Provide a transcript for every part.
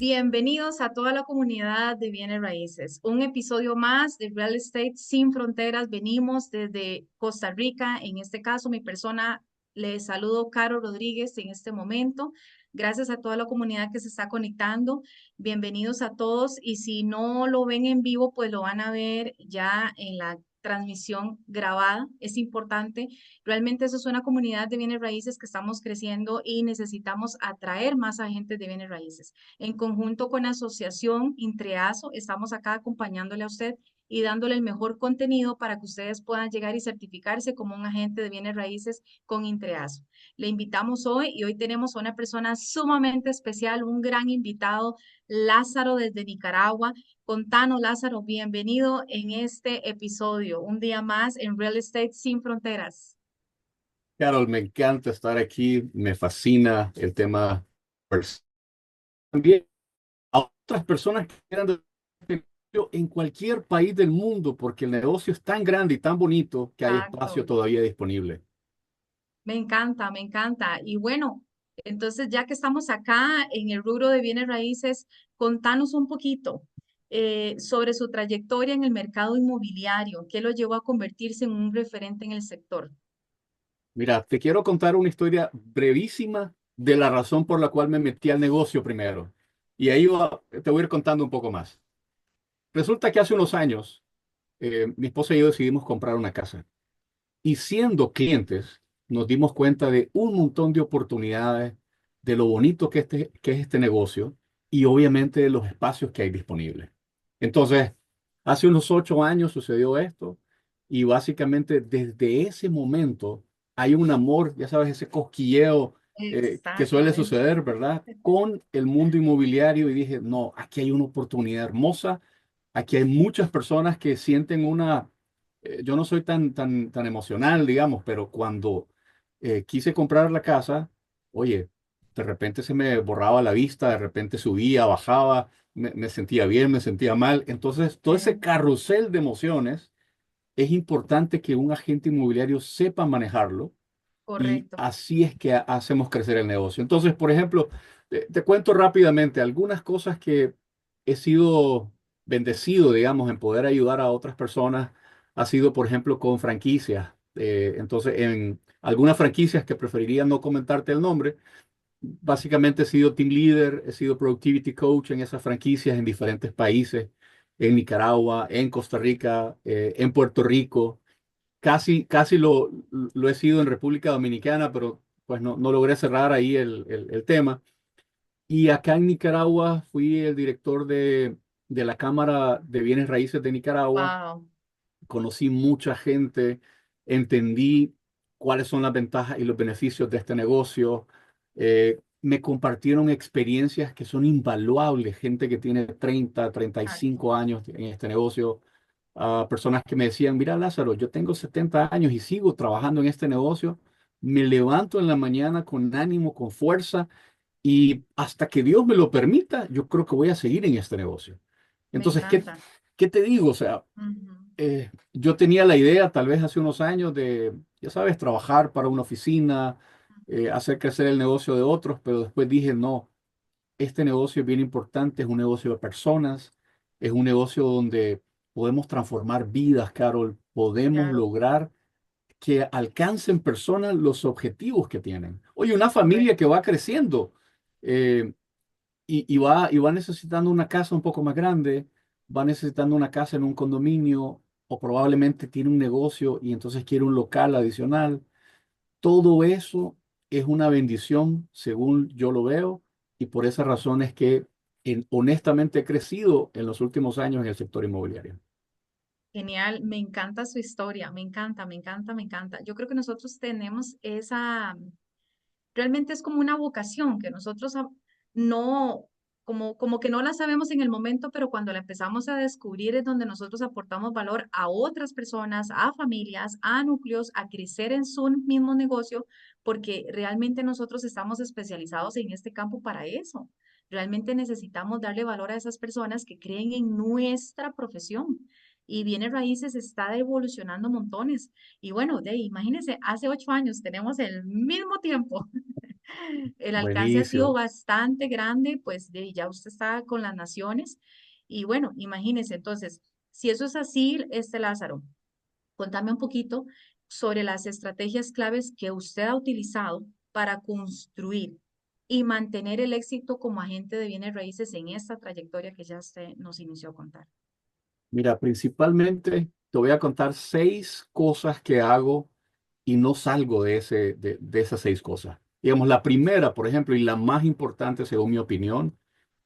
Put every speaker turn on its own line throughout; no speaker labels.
Bienvenidos a toda la comunidad de bienes raíces. Un episodio más de Real Estate Sin Fronteras. Venimos desde Costa Rica. En este caso, mi persona, le saludo Caro Rodríguez en este momento. Gracias a toda la comunidad que se está conectando. Bienvenidos a todos. Y si no lo ven en vivo, pues lo van a ver ya en la transmisión grabada. Es importante. Realmente eso es una comunidad de bienes raíces que estamos creciendo y necesitamos atraer más agentes de bienes raíces. En conjunto con Asociación Intreazo, estamos acá acompañándole a usted y dándole el mejor contenido para que ustedes puedan llegar y certificarse como un agente de bienes raíces con Intreazo. Le invitamos hoy y hoy tenemos a una persona sumamente especial, un gran invitado, Lázaro desde Nicaragua. Contanos, Lázaro, bienvenido en este episodio, un día más en Real Estate Sin Fronteras.
Carol, me encanta estar aquí, me fascina el tema. También a otras personas que quieran de negocio en cualquier país del mundo, porque el negocio es tan grande y tan bonito que hay espacio
Exacto.
todavía disponible.
Me encanta, me encanta. Y bueno, entonces ya que estamos acá en el rubro de bienes raíces, contanos un poquito sobre su trayectoria en el mercado inmobiliario, qué lo llevó a convertirse en un referente en el sector.
Mira, te quiero contar una historia brevísima de la razón por la cual me metí al negocio primero. Y ahí te voy a ir contando un poco más. Resulta que hace unos años, mi esposa y yo decidimos comprar una casa. Y siendo clientes, nos dimos cuenta de un montón de oportunidades, de lo bonito que es este negocio y obviamente de los espacios que hay disponibles. Entonces, hace unos 8 años sucedió esto y básicamente desde ese momento hay un amor, ya sabes, ese cosquilleo que suele
Exactamente.
suceder, ¿verdad? Con el mundo inmobiliario y dije, no, aquí hay una oportunidad hermosa, aquí hay muchas personas que sienten yo no soy tan emocional, digamos, pero cuando quise comprar la casa, oye, de repente se me borraba la vista, de repente subía, bajaba, me sentía bien, me sentía mal. Entonces, todo ese
Sí,
carrusel de emociones es importante que un agente inmobiliario sepa manejarlo y
correcto.
así es que hacemos crecer el negocio. Entonces, por ejemplo, te cuento rápidamente algunas cosas que he sido bendecido, digamos, en poder ayudar a otras personas. Ha sido, por ejemplo, con franquicias. Entonces, en algunas franquicias que preferiría no comentarte el nombre, básicamente he sido team leader, he sido productivity coach en esas franquicias en diferentes países, en Nicaragua, en Costa Rica, en Puerto Rico. Casi lo he sido en República Dominicana, pero pues no logré cerrar ahí el tema. Y acá en Nicaragua fui el director de la Cámara de Bienes Raíces de Nicaragua.
Wow.
Conocí mucha gente, entendí cuáles son las ventajas y los beneficios de este negocio. Me compartieron experiencias que son invaluables, gente que tiene 30, 35 años en este negocio, personas que me decían, mira Lázaro, yo tengo 70 años y sigo trabajando en este negocio, me levanto en la mañana con ánimo, con fuerza y hasta que Dios me lo permita, yo creo que voy a seguir en este negocio.
Me
Entonces,
encanta.
¿qué te digo? O sea,
Ujú.
yo tenía la idea, tal vez hace unos años, de, ya sabes, trabajar para una oficina, hacer crecer el negocio de otros, pero después dije, no, este negocio es bien importante, es un negocio de personas, es un negocio donde podemos transformar vidas, Carol, podemos
Claro,
lograr que alcancen personas los objetivos que tienen. Oye, una familia que
correcto.
va creciendo. eh, y va necesitando una casa un poco más grande, va necesitando una casa en un condominio o probablemente tiene un negocio y entonces quiere un local adicional. Todo eso es una bendición según yo lo veo y por esa razón es que honestamente he crecido en los últimos años en el sector inmobiliario.
Genial, me encanta su historia, me encanta, me encanta, me encanta. Yo creo que nosotros tenemos esa, realmente es como una vocación que nosotros no, como que no la sabemos en el momento, pero cuando la empezamos a descubrir es donde nosotros aportamos valor a otras personas, a familias, a núcleos, a crecer en su mismo negocio, porque realmente nosotros estamos especializados en este campo para eso. Realmente necesitamos darle valor a esas personas que creen en nuestra profesión. Y Bienes Raíces está evolucionando montones. Y bueno, de ahí, imagínense, hace 8 años tenemos el mismo tiempo El alcance ha sido
Buenísimo.
bastante grande, pues ya usted está con las naciones. Y bueno, imagínese, entonces, si eso es así, Lázaro, contame un poquito sobre las estrategias claves que usted ha utilizado para construir y mantener el éxito como agente de bienes raíces en esta trayectoria que ya usted nos inició a contar.
Mira, principalmente te voy a contar 6 cosas que hago y no salgo de esas 6 cosas. Digamos, la primera, por ejemplo, y la más importante según mi opinión,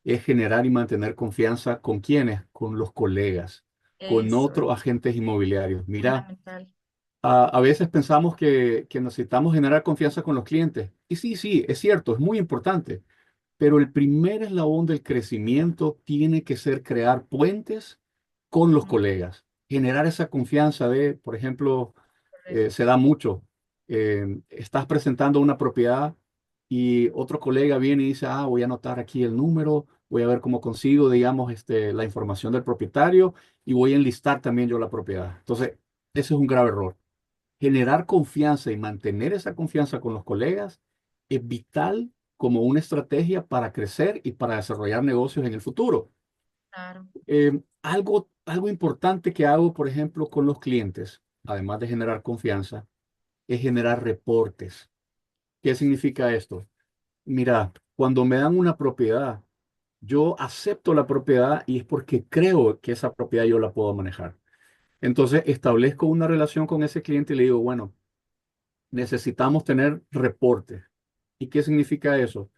es generar y mantener confianza con quienes, con los colegas, con
Eso
otros
es
agentes inmobiliarios. Mira,
fundamental.
a veces pensamos que necesitamos generar confianza con los clientes. Y sí, sí, es cierto, es muy importante. Pero el primer eslabón del crecimiento tiene que ser crear puentes con los
Ujú,
colegas, generar esa confianza de, por ejemplo, se
correcto.
da mucho. Estás presentando una propiedad y otro colega viene y dice, ah, voy a anotar aquí el número, voy a ver cómo consigo, digamos, la información del propietario y voy a enlistar también yo la propiedad. Entonces, ese es un grave error. Generar confianza y mantener esa confianza con los colegas es vital como una estrategia para crecer y para desarrollar negocios en el futuro.
Claro.
Algo importante que hago, por ejemplo, con los clientes, además de generar confianza, es generar reportes. ¿Qué significa esto? Mira, cuando me dan una propiedad, yo acepto la propiedad y es porque creo que esa propiedad yo la puedo manejar. Entonces, establezco una relación con ese cliente y le digo, bueno, necesitamos tener reportes. ¿Y qué significa eso?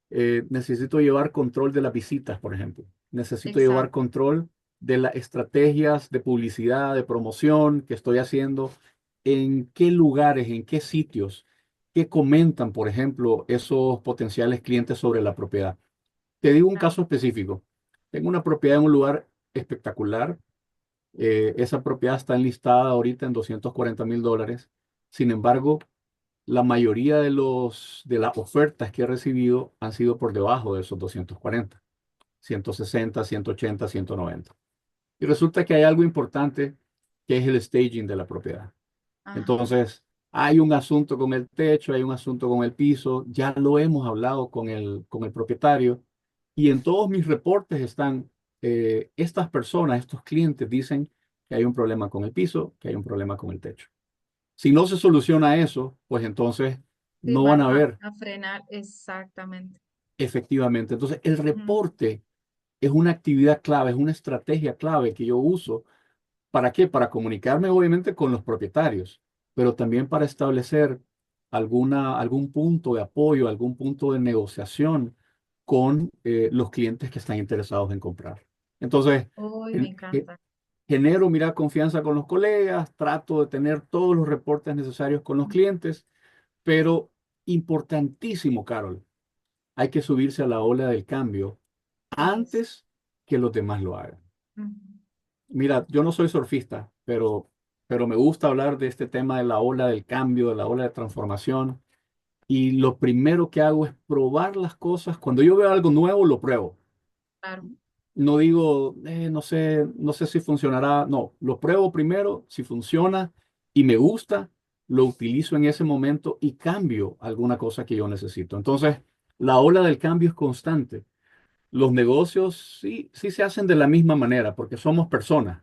Necesito llevar control de las visitas, por ejemplo. Necesito llevar
Exacto.
control de las estrategias de publicidad, de promoción que estoy haciendo, en qué lugares, en qué sitios, qué comentan, por ejemplo, esos potenciales clientes sobre la propiedad. Te digo un
Claro.
caso específico. Tengo una propiedad en un lugar espectacular. Esa propiedad está enlistada ahorita en $240,000. Sin embargo, la mayoría de las ofertas que he recibido han sido por debajo de esos 240, 160, 180, 190. Y resulta que hay algo importante que es el staging de la propiedad.
Ajá.
Entonces, hay un asunto con el techo, hay un asunto con el piso, ya lo hemos hablado con el propietario y en todos mis reportes están, estas personas, estos clientes dicen que hay un problema con el piso, que hay un problema con el techo. Si no se soluciona eso, pues entonces
Sí,
no van
van
a ver
a frenar exactamente.
efectivamente. Entonces, el
Ujú,
reporte es una actividad clave, es una estrategia clave que yo uso. ¿Para qué? Para comunicarme obviamente con los propietarios, pero también para establecer algún punto de apoyo, algún punto de negociación con los clientes que están interesados en comprar. Entonces,
uy, me
gen- ge-
encanta.
genero, mira, confianza con los colegas, trato de tener todos los reportes necesarios con los clientes, pero importantísimo, Carol, hay que subirse a la ola del cambio
Es.
antes que los demás lo hagan.
Ujú,
Mira, yo no soy surfista, pero me gusta hablar de este tema de la ola del cambio, de la ola de transformación. Y lo primero que hago es probar las cosas. Cuando yo veo algo nuevo, lo pruebo.
claro.
No digo, no sé si funcionará. No, lo pruebo primero. Si funciona y me gusta, lo utilizo en ese momento y cambio alguna cosa que yo necesito. Entonces, la ola del cambio es constante. Los negocios sí, sí se hacen de la misma manera porque somos personas,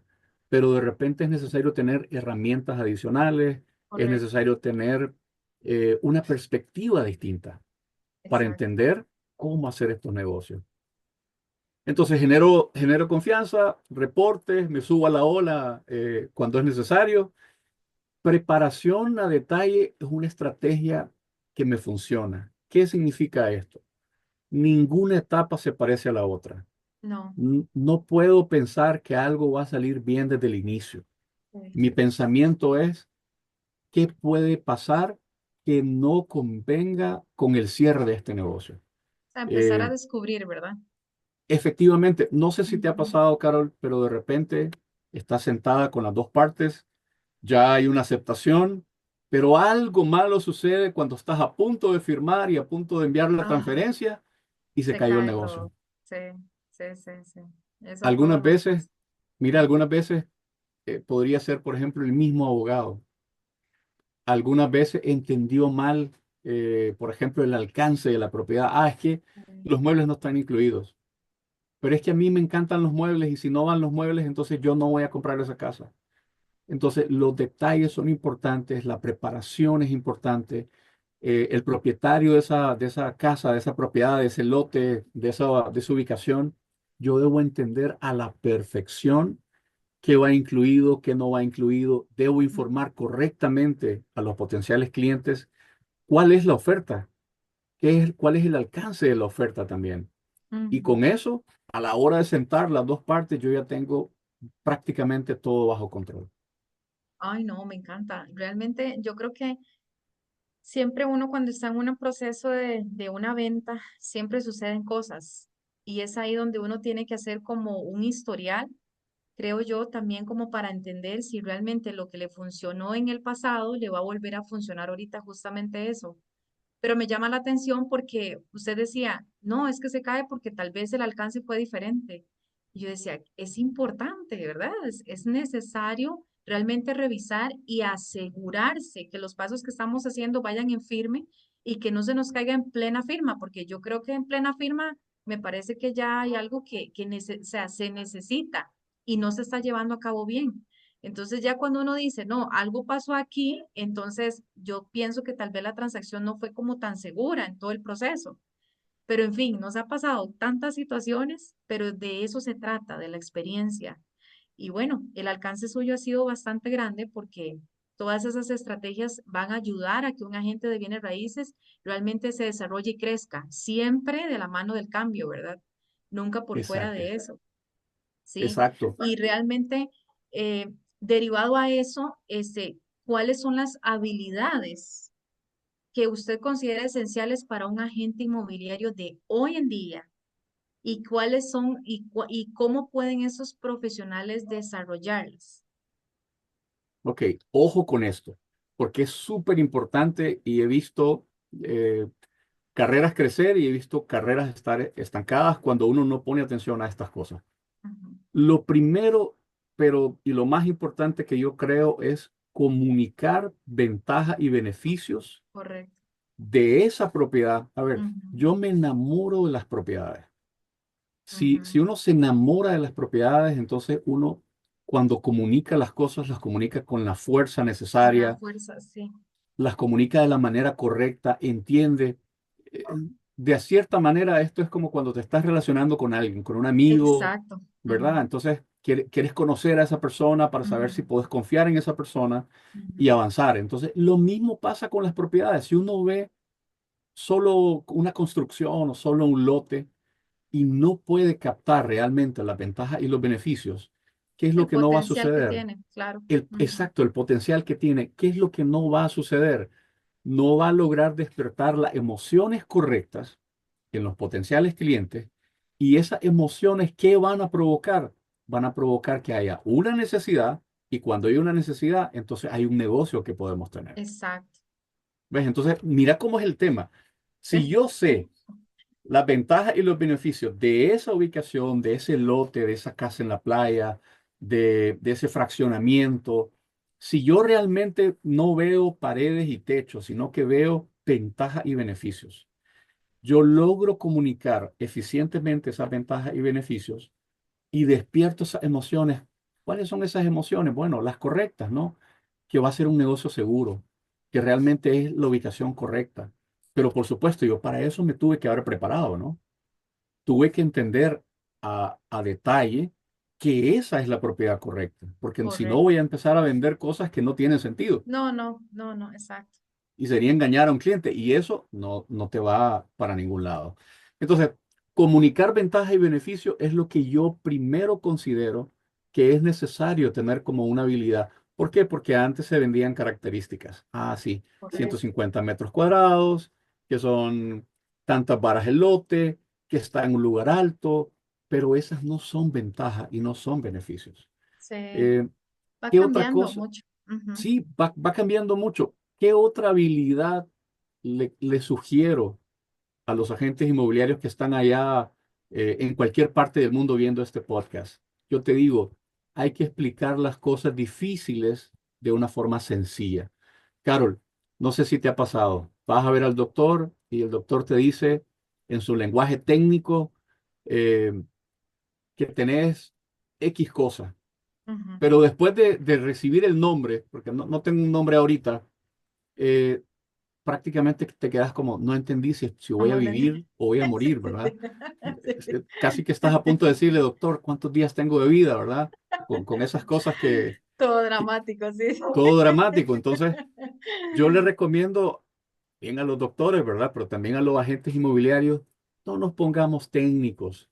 pero de repente es necesario tener herramientas adicionales, es
Correcto.
necesario tener una perspectiva distinta para
Exacto.
entender cómo hacer estos negocios. Entonces genero confianza, reportes, me subo a la ola cuando es necesario. Preparación a detalle es una estrategia que me funciona. ¿Qué significa esto? Ninguna etapa se parece a la otra.
No.
No puedo pensar que algo va a salir bien desde el inicio.
Sí.
Mi pensamiento es qué puede pasar que no convenga con el cierre de este negocio.
O sea, empezar a
Eh,
descubrir, ¿verdad?
efectivamente, no sé si te ha
Ujú.
pasado, Carol, pero de repente estás sentada con las dos partes, ya hay una aceptación, pero algo malo sucede cuando estás a punto de firmar y a punto de enviar la
Ah,
transferencia y se
se
cayó el
cae todo.
negocio.
Sí, sí, sí, sí. Eso todos
Algunas
nos
veces,
pasa.
mira, algunas veces podría ser, por ejemplo, el mismo abogado. Algunas veces entendió mal, por ejemplo, el alcance de la propiedad. Ah, es que los muebles no están incluidos. Pero es que a mí me encantan los muebles y si no van los muebles, entonces yo no voy a comprar esa casa. Entonces, los detalles son importantes, la preparación es importante. El propietario de esa casa, de esa propiedad, de ese lote, de esa ubicación, yo debo entender a la perfección qué va incluido, qué no va incluido. Debo informar correctamente a los potenciales clientes cuál es la oferta, cuál es el alcance de la oferta también. Y
Ujú.
con eso, a la hora de sentar las dos partes, yo ya tengo prácticamente todo bajo control.
Ay, no, me encanta. Realmente yo creo que siempre uno cuando está en un proceso de una venta, siempre suceden cosas. Y es ahí donde uno tiene que hacer como un historial, creo yo, también como para entender si realmente lo que le funcionó en el pasado le va a volver a funcionar ahorita justamente eso. Pero me llama la atención porque usted decía, no, es que se cae porque tal vez el alcance fue diferente. Y yo decía, es importante, ¿verdad? Es necesario realmente revisar y asegurarse que los pasos que estamos haciendo vayan en firme y que no se nos caiga en plena firma, porque yo creo que en plena firma me parece que ya hay algo o sea, se necesita y no se está llevando a cabo bien. Entonces ya cuando uno dice, no, algo pasó aquí, entonces yo pienso que tal vez la transacción no fue como tan segura en todo el proceso. Pero en fin, nos ha pasado tantas situaciones, pero de eso se trata, de la experiencia. Y bueno, el alcance suyo ha sido bastante grande porque todas esas estrategias van a ayudar a que un agente de bienes raíces realmente se desarrolle y crezca, siempre de la mano del cambio, ¿verdad? Nunca por fuera
Exacto,
de eso. ¿Sí?
exacto.
Y realmente, eh, derivado a eso, ¿cuáles son las habilidades que usted considera esenciales para un agente inmobiliario de hoy en día? ¿Y cuáles son y cómo pueden esos profesionales desarrollarlas?
Ok, ojo con esto, porque es súper importante y he visto eh, carreras crecer y he visto carreras estar estancadas cuando uno no pone atención a estas cosas.
Ujú.
Lo primero, pero y lo más importante que yo creo es comunicar ventajas y beneficios
Correcto.
de esa propiedad. A ver,
Ujú,
yo me enamoro de las propiedades. Si
ujú.
uno se enamora de las propiedades, entonces uno cuando comunica las cosas, las comunica con la fuerza
Con la
necesaria,
fuerza, sí.
las comunica de la manera correcta, entiende. Eh, De cierta manera, esto es como cuando te estás relacionando con alguien, con un amigo,
Exacto.
¿verdad?
Ujú,
Entonces, quieres conocer a esa persona para saber si
ujú,
puedes confiar en esa persona y
ujú.
avanzar. Entonces, lo mismo pasa con las propiedades. Si uno ve solo una construcción o solo un lote y no puede captar realmente las ventajas y los beneficios, ¿qué es lo
El
que no va a
potencial que
suceder?
tiene, claro. Ujú.
Exacto, el potencial que tiene, ¿qué es lo que no va a suceder? No va a lograr despertar las emociones correctas en los potenciales clientes y esas emociones, ¿qué van a provocar? Van a provocar que haya una necesidad y cuando hay una necesidad, entonces hay un negocio que podemos tener.
Exacto.
¿Ves? Entonces, mira cómo es el tema. Si yo sé las ventajas y los beneficios de esa ubicación, de ese lote, de esa casa en la playa, de ese fraccionamiento. Si yo realmente no veo paredes y techos, sino que veo ventajas y beneficios, yo logro comunicar eficientemente esas ventajas y beneficios y despierto esas emociones. ¿Cuáles son esas emociones? Bueno, las correctas, ¿no? Que va a ser un negocio seguro, que realmente es la ubicación correcta. Pero por supuesto, yo para eso me tuve que haber preparado, ¿no? Tuve que entender a detalle que esa es la propiedad correcta, porque si no voy
Correcto.
a empezar a vender cosas que no tienen sentido
No, no, no, no, exacto.
y sería engañar a un cliente y eso no te va para ningún lado. Entonces, comunicar ventajas y beneficios es lo que yo primero considero que es necesario tener como una habilidad. ¿Por qué? Porque antes se vendían características. Ah, sí,
Correcto.
150 metros cuadrados, que son tantas varas el lote, que está en un lugar alto, pero esas no son ventajas y no son beneficios.
Se
Eh,
va
¿Qué otra
cambiando
cosa?
mucho. Ujú.
Sí, va cambiando mucho. ¿Qué otra habilidad le sugiero a los agentes inmobiliarios que están allá en cualquier parte del mundo viendo este podcast? Yo te digo, hay que explicar las cosas difíciles de una forma sencilla. Carol, no sé si te ha pasado. vas a ver al doctor y el doctor te dice en su lenguaje técnico eh, que tenés X cosa.
Ujú.
Pero después de recibir el nombre, porque no tengo un nombre ahorita, eh, prácticamente te quedas como, no entendí si voy a
Como no entiendo.
vivir o voy a
Sí,
morir,
sí,
¿verdad?
sí. Sí, sí.
Casi que estás a punto de decirle, doctor, ¿cuántos días tengo de vida, verdad? Con esas cosas
Todo
que-
dramático, sí. Sí.
todo dramático. Entonces, yo le recomiendo bien a los doctores, ¿verdad? Pero también a los agentes inmobiliarios, no nos pongamos técnicos.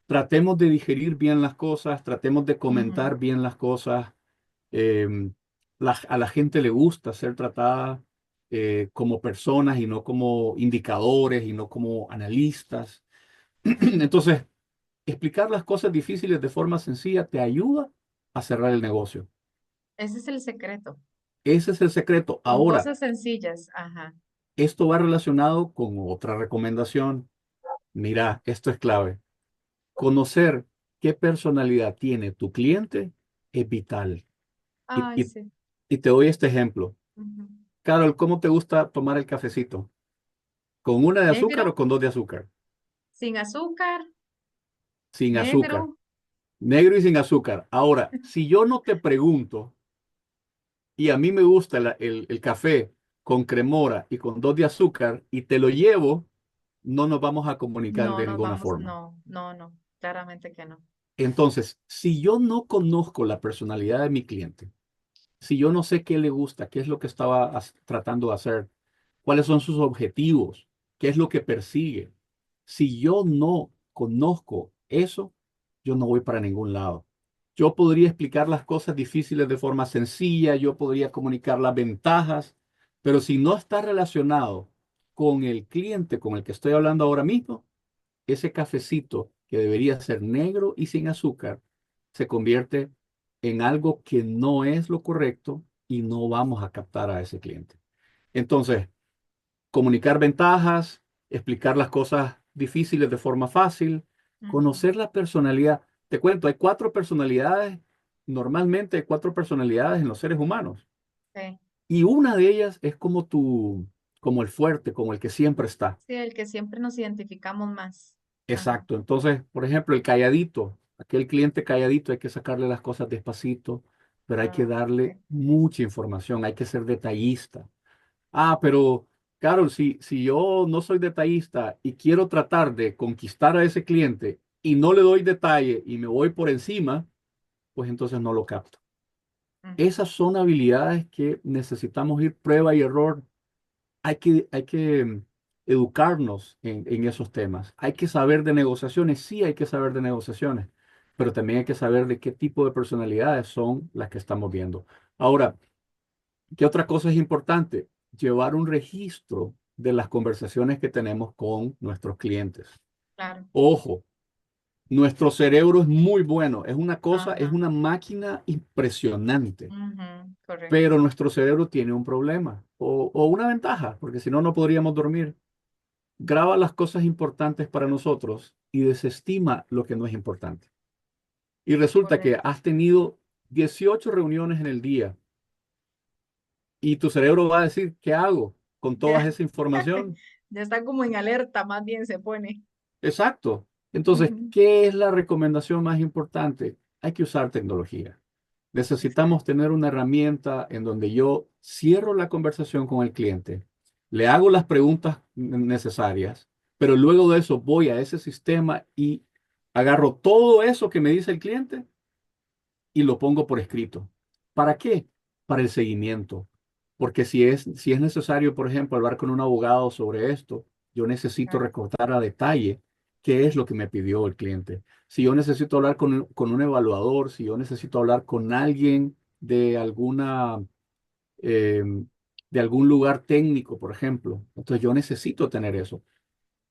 Tratemos de digerir bien las cosas, tratemos de
Ujú,
comentar bien las cosas. Eh, a la gente le gusta ser tratada como personas y no como indicadores y no como analistas.
ujú.
Entonces, explicar las cosas difíciles de forma sencilla te ayuda a cerrar el negocio.
Ese es el secreto.
Ese es el secreto.
Con
Ahora,
cosas sencillas. Ajá.
esto va relacionado con otra recomendación. Mira, esto es clave. Conocer qué personalidad tiene tu cliente es vital. Y,
Ay,
y-
sí.
y te doy este ejemplo.
Ujú.
Carol, ¿cómo te gusta tomar el cafecito? ¿Con una de azúcar
Negro,
o con dos de azúcar?
sin azúcar,
Sin azúcar.
negro.
Negro y sin azúcar. Ahora, si yo no te pregunto y a mí me gusta el café con cremora y con dos de azúcar y te lo llevo, no nos vamos a comunicar
No
de
nos
ninguna
vamos,
forma.
no, no, no, claramente que no.
Entonces, si yo no conozco la personalidad de mi cliente, si yo no sé qué le gusta, qué es lo que estaba tratando de hacer, cuáles son sus objetivos, qué es lo que persigue, si yo no conozco eso, yo no voy para ningún lado. Yo podría explicar las cosas difíciles de forma sencilla, yo podría comunicar las ventajas, pero si no está relacionado con el cliente con el que estoy hablando ahora mismo, ese cafecito que debería ser negro y sin azúcar se convierte en algo que no es lo correcto y no vamos a captar a ese cliente. Entonces, comunicar ventajas, explicar las cosas difíciles de forma fácil,
Ujú.
conocer la personalidad. Te cuento, hay cuatro personalidades, normalmente hay cuatro personalidades en los seres humanos
Sí,
y una de ellas es como como el fuerte, como el que siempre está.
sí, el que siempre nos identificamos más. Ajá.
Exacto. Entonces, por ejemplo, el calladito, aquel cliente calladito, hay que sacarle las cosas despacito, pero hay que
Ah,
darle
ok.
mucha información, hay que ser detallista. Ah, pero Carol, si yo no soy detallista y quiero tratar de conquistar a ese cliente y no le doy detalle y me voy por encima, pues entonces no lo capto.
Ujú.
Esas son habilidades que necesitamos ir prueba y error. Hay que educarnos en esos temas. Hay que saber de negociaciones, sí hay que saber de negociaciones, pero también hay que saber de qué tipo de personalidades son las que estamos viendo. Ahora, ¿qué otra cosa es importante? Llevar un registro de las conversaciones que tenemos con nuestros clientes.
Claro.
Ojo, nuestro cerebro es muy bueno, es una cosa, es
Ajá.
una máquina impresionante,
Ujú, correcto.
pero nuestro cerebro tiene un problema o una ventaja, porque si no, no podríamos dormir. Graba las cosas importantes para nosotros y desestima lo que no es importante. Y resulta que
Correcto.
has tenido 18 reuniones en el día y tu cerebro va a decir, ¿qué hago con toda
Ya,
esa información?
ya está como en alerta, más bien se pone.
Exacto. Entonces,
Ujú.
¿qué es la recomendación más importante? Hay que usar tecnología. Necesitamos
Exacto.
tener una herramienta en donde yo cierro la conversación con el cliente, le hago las preguntas necesarias, pero luego de eso voy a ese sistema y agarro todo eso que me dice el cliente y lo pongo por escrito. ¿Para qué? Para el seguimiento. Porque si es necesario, por ejemplo, hablar con un abogado sobre esto, yo necesito
Claro.
recordar a detalle qué es lo que me pidió el cliente. Si yo necesito hablar con un evaluador, si yo necesito hablar con alguien eh, de algún lugar técnico, por ejemplo, entonces yo necesito tener eso.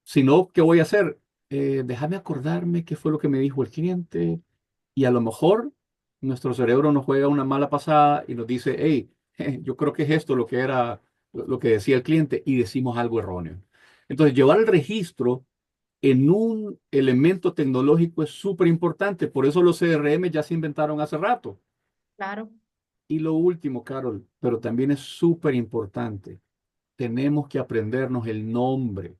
Si no, ¿qué voy a hacer? Déjame acordarme qué fue lo que me dijo el cliente. Y a lo mejor nuestro cerebro nos juega una mala pasada y nos dice, hey, yo creo que es esto lo que era, lo que decía el cliente, y decimos algo erróneo. Entonces, llevar el registro en un elemento tecnológico es súper importante. Por eso los CRM ya se inventaron hace rato.
Claro.
Y lo último, Carol, pero también es súper importante. tenemos que aprendernos el nombre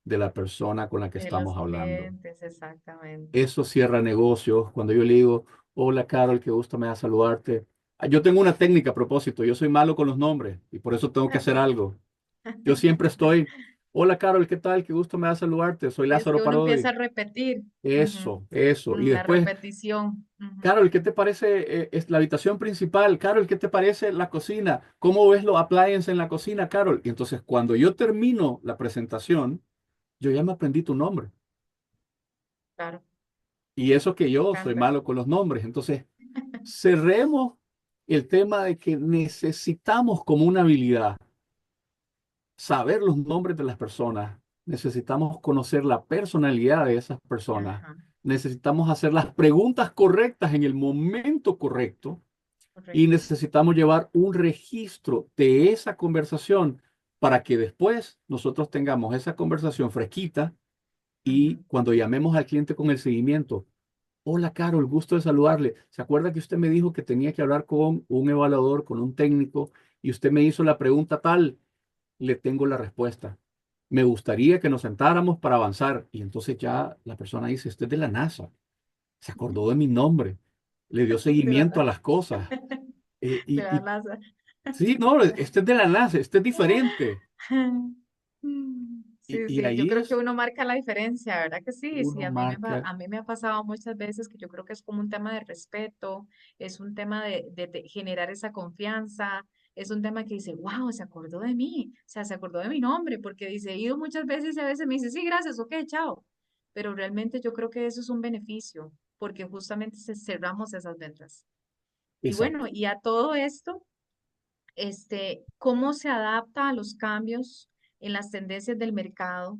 de la persona con la que
De los
estamos hablando.
clientes, exactamente.
Eso cierra negocios. Cuando yo le digo, hola Carol, qué gusto me da saludarte. Yo tengo una técnica a propósito, yo soy malo con los nombres y por eso tengo que hacer algo. Yo siempre estoy, hola Carol, ¿qué tal? Qué gusto me da saludarte. Soy
Y es que
Lázaro
uno empieza
Parodi.
a repetir. Ujú.
Eso. Y
La
después,
repetición. Ujú.
Carol, ¿qué te parece es la habitación principal? Carol, ¿qué te parece la cocina? ¿Cómo ves los appliances en la cocina, Carol? Y entonces cuando yo termino la presentación, yo ya me aprendí tu nombre.
Claro,
Y eso que
me
yo soy
encanta.
malo con los nombres. Entonces, cerremos el tema de que necesitamos como una habilidad saber los nombres de las personas. Necesitamos conocer la personalidad de esas personas.
Ajá,
Necesitamos hacer las preguntas correctas en el momento correcto y
correcto.
necesitamos llevar un registro de esa conversación para que después nosotros tengamos esa conversación fresquita y
Ujú.
cuando llamemos al cliente con el seguimiento, hola, Carol, gusto de saludarle. ¿Se acuerda que usted me dijo que tenía que hablar con un evaluador, con un técnico, y usted me hizo la pregunta tal? Le tengo la respuesta. Me gustaría que nos sentáramos para avanzar. Y entonces ya la persona dice, usted es de la NASA, se acordó de mi nombre, le dio
De la
seguimiento a
NASA.
las cosas.
De la
Y
NASA.
sí, no, este es de la NASA, este es diferente.
Sí,
Y
sí, yo
ahí
creo que
es,
uno marca la diferencia, ¿verdad que sí? Sí,
uno marca,
a mí me ha pasado muchas veces que yo creo que es como un tema de respeto, es un tema de generar esa confianza, es un tema que dice, wow, se acordó de mí, o sea, se acordó de mi nombre, porque dice, he ido muchas veces y a veces me dice, sí, gracias, ok, chao. Pero realmente yo creo que eso es un beneficio, porque justamente cerramos esas ventas. Y bueno,
exacto.
y a todo esto cómo se adapta a los cambios en las tendencias del mercado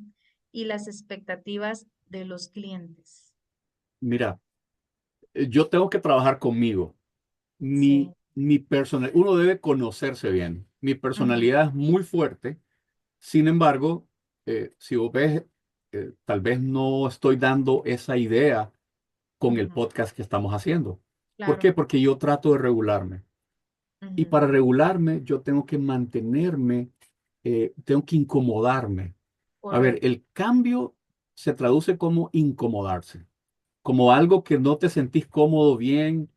y las expectativas de los clientes.
Mira, yo tengo que trabajar conmigo.
Sí.
Mi personal, uno debe conocerse bien. Mi
Ujú,
personalidad es muy fuerte. Sin embargo, si vos ves, tal vez no estoy dando esa idea con el
ujú,
podcast que estamos haciendo. ¿Por
claro.
qué? Porque yo trato de regularme. Y
Ujú,
para regularme, yo tengo que mantenerme, tengo que incomodarme. A ver,
correcto.
el cambio se traduce como incomodarse, como algo que no te sentís cómodo, bien,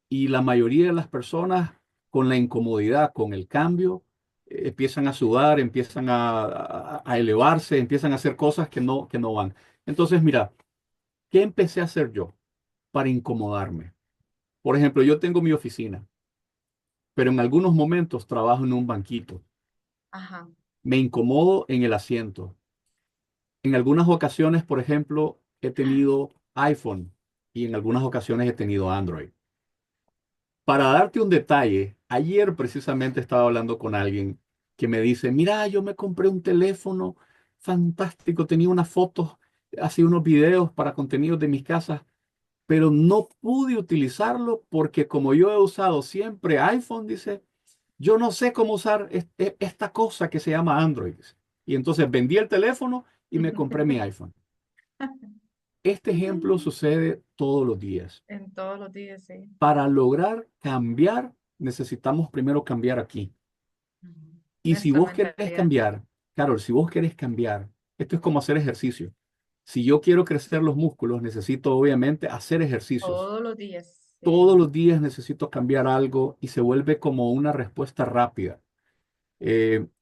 y la mayoría de las personas con la incomodidad, con el cambio, empiezan a sudar, empiezan a elevarse, empiezan a hacer cosas que no van. Entonces, mira, ¿qué empecé a hacer yo para incomodarme? Por ejemplo, yo tengo mi oficina, pero en algunos momentos trabajo en un banquito.
Ajá.
Me incomodo en el asiento. En algunas ocasiones, por ejemplo, he tenido iPhone y en algunas ocasiones he tenido Android. Para darte un detalle, ayer precisamente estaba hablando con alguien que me dice, mira, yo me compré un teléfono fantástico, tenía unas fotos, hacía unos videos para contenidos de mis casas, pero no pude utilizarlo porque como yo he usado siempre iPhone, dice, yo no sé cómo usar esta cosa que se llama Android. Dice. Y entonces vendí el teléfono y me compré mi iPhone. Este ejemplo sucede todos los días.
En todos los días, sí.
Para lograr cambiar, necesitamos primero cambiar aquí.
Ujú.
Y si
Nuestra
vos querés
mentalidad.
cambiar, Carol, si vos querés cambiar, esto es como hacer ejercicio. Si yo quiero crecer los músculos, necesito obviamente hacer ejercicios.
Todos los días,
Todos
sí.
los días necesito cambiar algo y se vuelve como una respuesta rápida.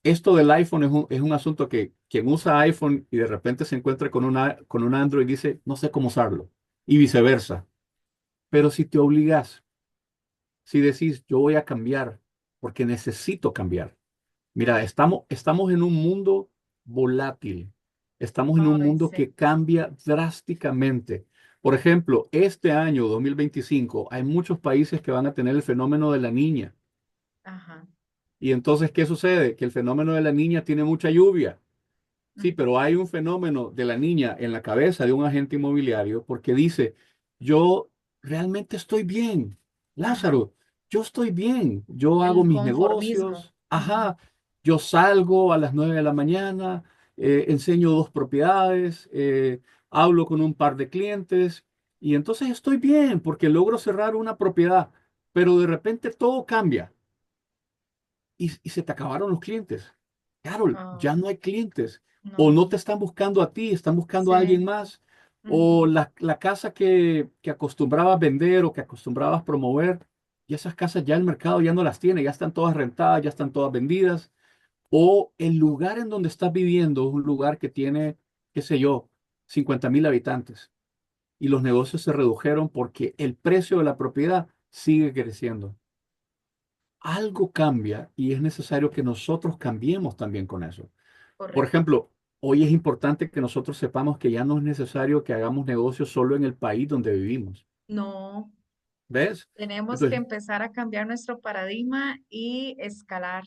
Esto del iPhone es un asunto que quien usa iPhone y de repente se encuentra con un Android dice, no sé cómo usarlo. Y viceversa. Pero si te obligas, si decís, yo voy a cambiar porque necesito cambiar. Mira,
Ujú.
estamos en un mundo volátil. Estamos en un
Ay,
mundo
sí.
que cambia drásticamente. Por ejemplo, este año 2025 hay muchos países que van a tener el fenómeno de la niña.
Ajá.
Y entonces, ¿qué sucede? Que el fenómeno de la niña tiene mucha lluvia. Sí,
Ujú.
pero hay un fenómeno de la niña en la cabeza de un agente inmobiliario porque dice, yo realmente estoy bien,
Ajá.
Lázaro, yo estoy bien, yo hago
El
mis
conformismo.
negocios,
Ujú.
ajá, yo salgo a las 9 de la mañana, enseño dos propiedades, hablo con un par de clientes y entonces estoy bien porque logro cerrar una propiedad, pero de repente todo cambia y se te acabaron los clientes. Carol,
Ah,
ya no hay clientes. O no
no,
te están buscando a ti, están buscando a alguien
sí.
más. O
Ujú.
la casa que acostumbrabas vender o que acostumbrabas promover, y esas casas ya el mercado ya no las tiene, ya están todas rentadas, ya están todas vendidas. O el lugar en donde estás viviendo es un lugar que tiene, qué sé yo, 50,000 habitantes. Y los negocios se redujeron porque el precio de la propiedad sigue creciendo. Algo cambia y es necesario que nosotros cambiemos también con eso. Por
Correcto.
ejemplo, hoy es importante que nosotros sepamos que ya no es necesario que hagamos negocios solo en el país donde vivimos.
No,
¿Ves?
tenemos que
Entonces,
empezar a cambiar nuestro paradigma y escalar.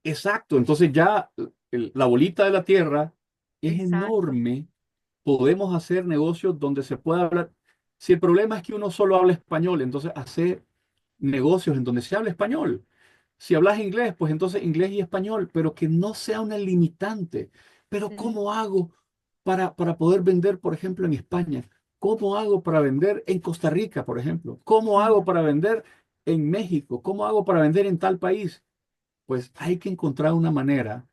exacto. Entonces ya la bolita de la tierra es
Exacto.
enorme. Podemos hacer negocios donde se pueda hablar. Si el problema es que uno solo habla español, entonces hacer negocios en donde se habla español. Si hablas inglés, pues entonces inglés y español, pero que no sea una limitante. Pero
Sí.
¿cómo hago para poder vender, por ejemplo, en España? ¿Cómo hago para vender en Costa Rica, por ejemplo? ¿Cómo hago
Ujú.
para vender en México? ¿Cómo hago para vender en tal país? Pues hay que encontrar una manera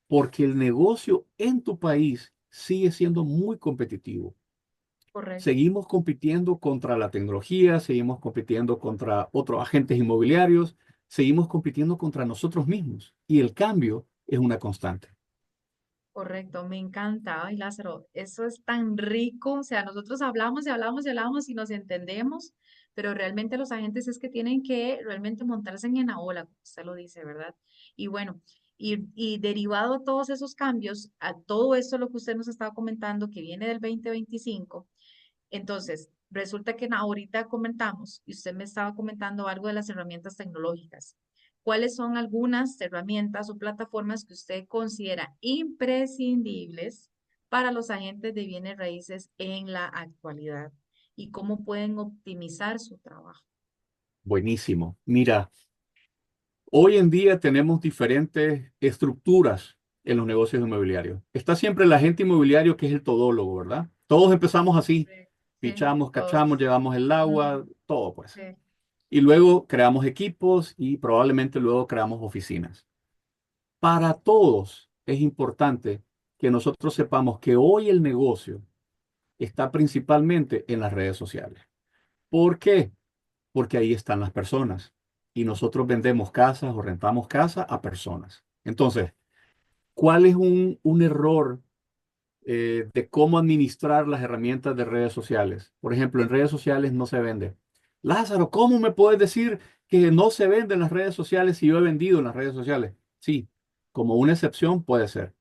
porque el negocio en tu país sigue siendo muy competitivo.
Correcto.
Seguimos compitiendo contra la tecnología, seguimos compitiendo contra otros agentes inmobiliarios, seguimos compitiendo contra nosotros mismos y el cambio es una constante.
Correcto, me encanta. Ay, Lázaro, eso es tan rico. O sea, nosotros hablamos y hablamos y hablamos y nos entendemos, pero realmente los agentes es que tienen que realmente montarse en la ola, como usted lo dice, ¿verdad? Y bueno, y derivado de todos esos cambios, a todo esto lo que usted nos estaba comentando, que viene del 2025, entonces, resulta que ahorita comentamos, y usted me estaba comentando algo de las herramientas tecnológicas. ¿Cuáles son algunas herramientas o plataformas que usted considera imprescindibles para los agentes de bienes raíces en la actualidad? ¿Y cómo pueden optimizar su trabajo?
Buenísimo. Mira, hoy en día tenemos diferentes estructuras en los negocios inmobiliarios. Está siempre el agente inmobiliario que es el todólogo, ¿verdad? Todos empezamos así,
Sí, sí,
fichamos, cachamos,
todos.
llevamos el
Ujú,
agua, todo pues.
sí,
Y luego creamos equipos y probablemente luego creamos oficinas. Para todos es importante que nosotros sepamos que hoy el negocio está principalmente en las redes sociales. ¿Por qué? Porque ahí están las personas y nosotros vendemos casas o rentamos casas a personas. Entonces, ¿cuál es un error de cómo administrar las herramientas de redes sociales? Por ejemplo, en redes sociales no se vende. Lázaro, ¿cómo me puedes decir que no se vende en las redes sociales si yo he vendido en las redes sociales? Sí, como una excepción puede ser.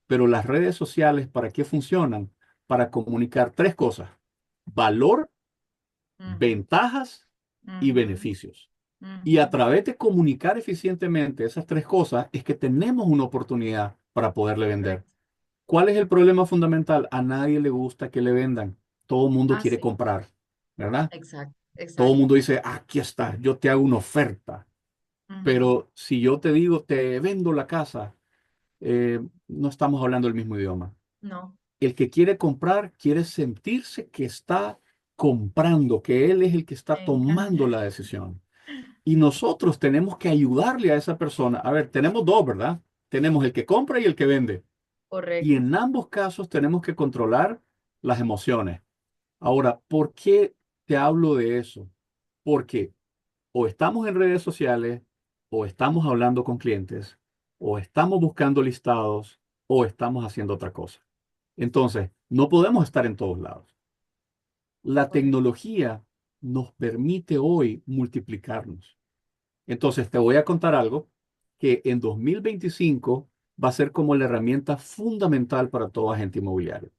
Pero las redes sociales, ¿para qué funcionan? Para comunicar tres cosas: valor,
ujú,
ventajas y
ujú,
beneficios. Y a
ujú.
través de comunicar eficientemente esas tres cosas es que tenemos una oportunidad para poderle vender.
Correcto.
¿Cuál es el problema fundamental? A nadie le gusta que le vendan. Todo el mundo
Ah,
quiere
sí,
comprar, ¿verdad?
exacto,
Todo el
exacto.
mundo dice, aquí está, yo te hago una oferta.
Ujú.
Pero si yo te digo, te vendo la casa, no estamos hablando el mismo idioma.
No,
El que quiere comprar quiere sentirse que está comprando, que él es el que está
me encanta.
tomando la decisión. Y nosotros tenemos que ayudarle a esa persona. A ver, tenemos dos, ¿verdad? Tenemos el que compra y el que vende. Y
Correcto.
en ambos casos tenemos que controlar las emociones. Ahora, ¿por qué te hablo de eso? Porque o estamos en redes sociales, o estamos hablando con clientes, o estamos buscando listados, o estamos haciendo otra cosa. Entonces, no podemos estar en todos lados. La
Correcto.
tecnología nos permite hoy multiplicarnos. Entonces, te voy a contar algo que en 2025 va a ser como la herramienta fundamental para todo agente inmobiliario.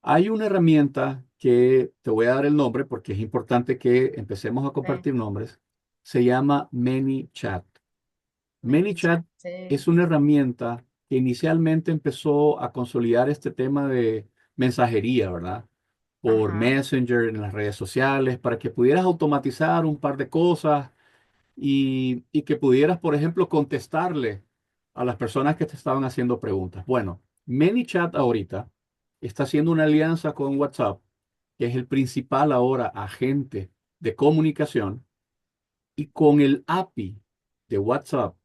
Hay una herramienta que te voy a dar el nombre porque es importante que empecemos a
Sí.
compartir nombres. Se llama ManyChat.
ManyChat.
ManyChat
Sí.
es una herramienta que inicialmente empezó a consolidar este tema de mensajería, ¿verdad? Por
Ajá.
Messenger en las redes sociales, para que pudieras automatizar un par de cosas y que pudieras, por ejemplo, contestarle a las personas que te estaban haciendo preguntas. Bueno, ManyChat ahorita está haciendo una alianza con WhatsApp, que es el principal ahora agente de comunicación, y con el API de WhatsApp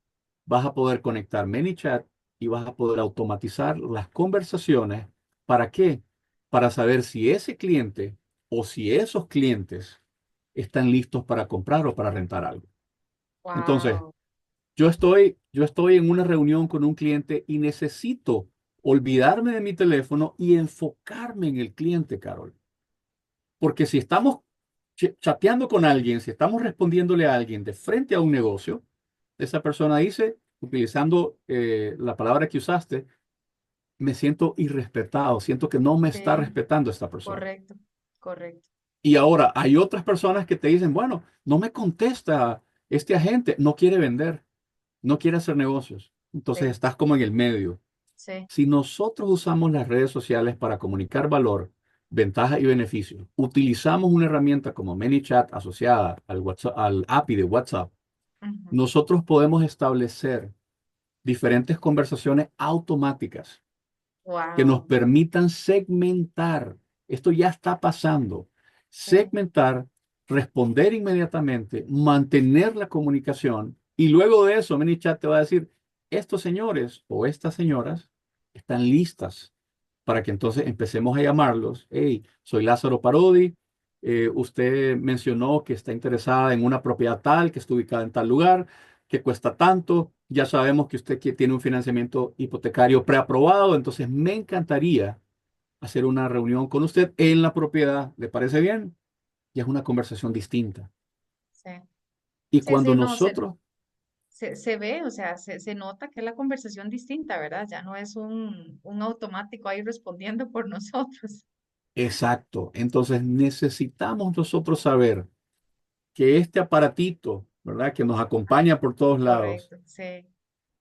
vas a poder conectar ManyChat y vas a poder automatizar las conversaciones. ¿Para qué? Para saber si ese cliente o si esos clientes están listos para comprar o para rentar algo. Entonces,
Wow.
yo estoy en una reunión con un cliente y necesito olvidarme de mi teléfono y enfocarme en el cliente, Carol. Porque si estamos chateando con alguien, si estamos respondiéndole a alguien de frente a un negocio, esa persona dice, utilizando la palabra que usaste, me siento irrespetado, siento que no me está
Sí,
respetando esta persona.
correcto, correcto.
Y ahora hay otras personas que te dicen, bueno, no me contesta este agente, no quiere vender, no quiere hacer negocios. Entonces
Sí,
estás como en el medio.
sí.
Si nosotros usamos las redes sociales para comunicar valor, ventajas y beneficios, utilizamos una herramienta como ManyChat asociada al WhatsApp, al API de WhatsApp,
Ujú.
nosotros podemos establecer diferentes conversaciones automáticas que nos
Wow.
permitan segmentar. Esto ya está pasando.
Sí,
Segmentar, responder inmediatamente, mantener la comunicación y luego de eso, ManyChat te va a decir, estos señores o estas señoras están listas para que entonces empecemos a llamarlos. Hey, soy Lázaro Parodi. Usted mencionó que está interesada en una propiedad tal, que está ubicada en tal lugar, que cuesta tanto. Ya sabemos que usted tiene un financiamiento hipotecario preaprobado, entonces me encantaría hacer una reunión con usted en la propiedad. ¿Le parece bien? Y es una conversación distinta.
sí.
Y
Sí,
cuando
sí, no,
nosotros,
se ve, o sea, se nota que es la conversación distinta, ¿verdad? Ya no es un automático ahí respondiendo por nosotros.
exacto, entonces necesitamos nosotros saber que este aparatito, ¿verdad? Que nos acompaña por todos lados,
Correcto, sí,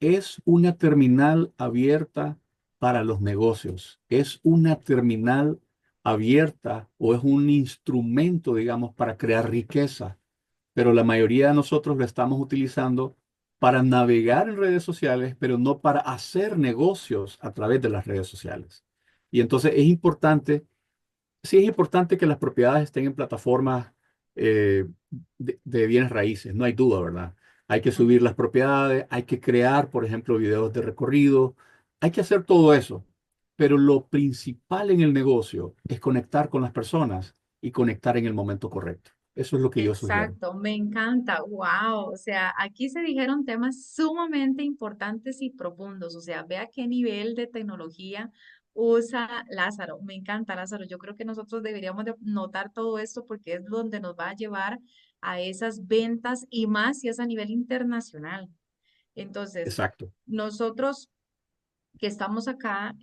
es una terminal abierta para los negocios. Es una terminal abierta o es un instrumento, digamos, para crear riqueza. Pero la mayoría de nosotros lo estamos utilizando para navegar en redes sociales, pero no para hacer negocios a través de las redes sociales. Y entonces es importante, sí es importante que las propiedades estén en plataformas eh, de bienes raíces, no hay duda, ¿verdad? Hay que subir
ujú,
las propiedades, hay que crear, por ejemplo, videos de recorrido, hay que hacer todo eso. Pero lo principal en el negocio es conectar con las personas y conectar en el momento correcto. Eso es lo que yo sugiero.
exacto, me encanta, wow, o sea, aquí se dijeron temas sumamente importantes y profundos, o sea, vea qué nivel de tecnología usa Lázaro, me encanta Lázaro, yo creo que nosotros deberíamos de notar todo esto porque es donde nos va a llevar a esas ventas y más si es a nivel internacional. Entonces,
Exacto.
nosotros que estamos acá,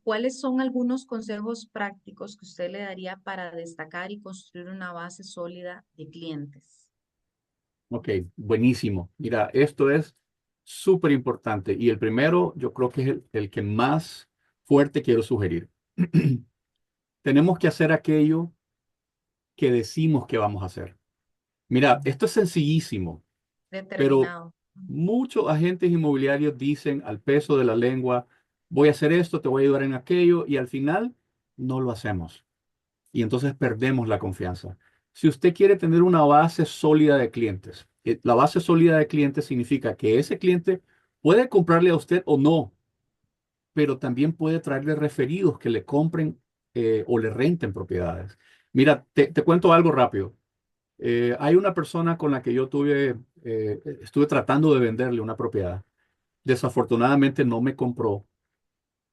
¿cuáles son algunos consejos prácticos que usted le daría para destacar y construir una base sólida de clientes?
Ok, buenísimo. Mira, esto es súper importante y el primero yo creo que es el que más fuerte quiero sugerir. Tenemos que hacer aquello que decimos que vamos a hacer. Mira, esto es sencillísimo, pero
Determinado. Ujú.
muchos agentes inmobiliarios dicen al peso de la lengua, voy a hacer esto, te voy a ayudar en aquello y al final no lo hacemos. Y entonces perdemos la confianza. Si usted quiere tener una base sólida de clientes, la base sólida de clientes significa que ese cliente puede comprarle a usted o no, pero también puede traerle referidos que le compren o le renten propiedades. Mira, te cuento algo rápido. Hay una persona con la que yo estuve tratando de venderle una propiedad. Desafortunadamente no me compró,